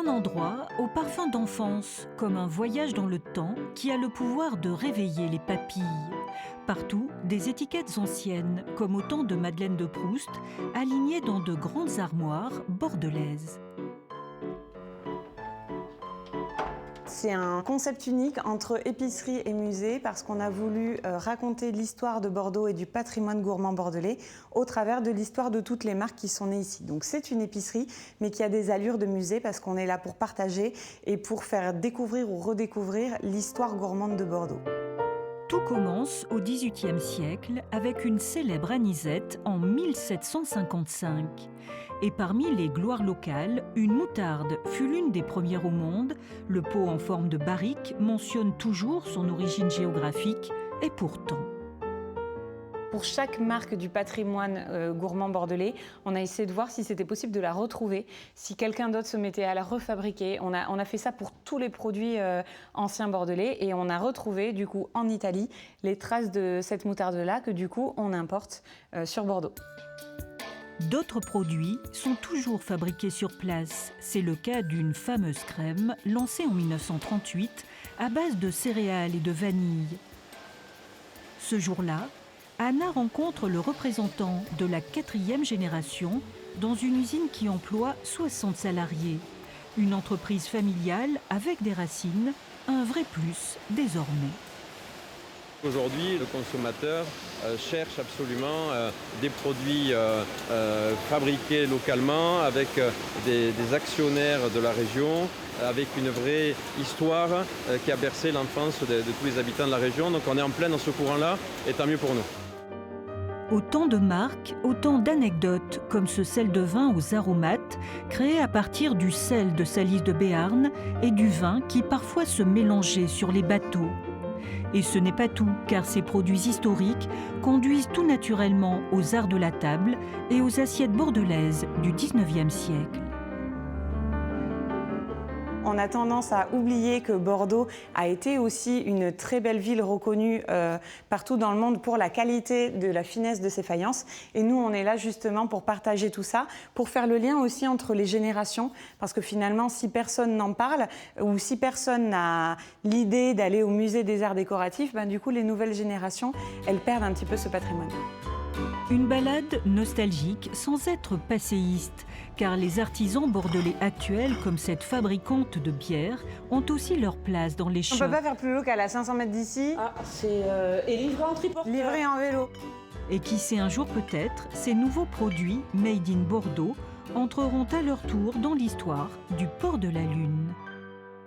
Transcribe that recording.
endroit au parfum d'enfance, comme un voyage dans le temps qui a le pouvoir de réveiller les papilles. Partout, des étiquettes anciennes, comme au temps de Madeleine de Proust, alignées dans de grandes armoires bordelaises. C'est un concept unique entre épicerie et musée parce qu'on a voulu raconter l'histoire de Bordeaux et du patrimoine gourmand bordelais au travers de l'histoire de toutes les marques qui sont nées ici. Donc c'est une épicerie mais qui a des allures de musée parce qu'on est là pour partager et pour faire découvrir ou redécouvrir l'histoire gourmande de Bordeaux. Tout commence au XVIIIe siècle avec une célèbre anisette en 1755. Et parmi les gloires locales, une moutarde fut l'une des premières au monde. Le pot en forme de barrique mentionne toujours son origine géographique et pourtant. Pour chaque marque du patrimoine gourmand bordelais, on a essayé de voir si c'était possible de la retrouver, si quelqu'un d'autre se mettait à la refabriquer. On a fait ça pour tous les produits anciens bordelais et on a retrouvé du coup en Italie les traces de cette moutarde-là que du coup on importe sur Bordeaux. D'autres produits sont toujours fabriqués sur place. C'est le cas d'une fameuse crème lancée en 1938 à base de céréales et de vanille. Ce jour-là, Anna rencontre le représentant de la 4e génération dans une usine qui emploie 60 salariés. Une entreprise familiale avec des racines, un vrai plus désormais. Aujourd'hui, le consommateur cherche absolument des produits fabriqués localement avec des actionnaires de la région, avec une vraie histoire qui a bercé l'enfance de tous les habitants de la région. Donc on est en plein dans ce courant-là et tant mieux pour nous. Autant de marques, autant d'anecdotes, comme ce sel de vin aux aromates, créé à partir du sel de Salise de Béarn et du vin qui parfois se mélangeait sur les bateaux. Et ce n'est pas tout, car ces produits historiques conduisent tout naturellement aux arts de la table et aux assiettes bordelaises du XIXe siècle. On a tendance à oublier que Bordeaux a été aussi une très belle ville reconnue partout dans le monde pour la qualité de la finesse de ses faïences. Et nous, on est là justement pour partager tout ça, pour faire le lien aussi entre les générations. Parce que finalement, si personne n'en parle ou si personne n'a l'idée d'aller au musée des arts décoratifs, ben, du coup, les nouvelles générations, elles perdent un petit peu ce patrimoine. Une balade nostalgique sans être passéiste, car les artisans bordelais actuels, comme cette fabricante de bière, ont aussi leur place dans les On shops. ne peut pas faire plus local à 500 mètres d'ici. Ah, et livré en triporteur. Livré en vélo. Et qui sait, un jour peut-être, ces nouveaux produits made in Bordeaux entreront à leur tour dans l'histoire du port de la Lune.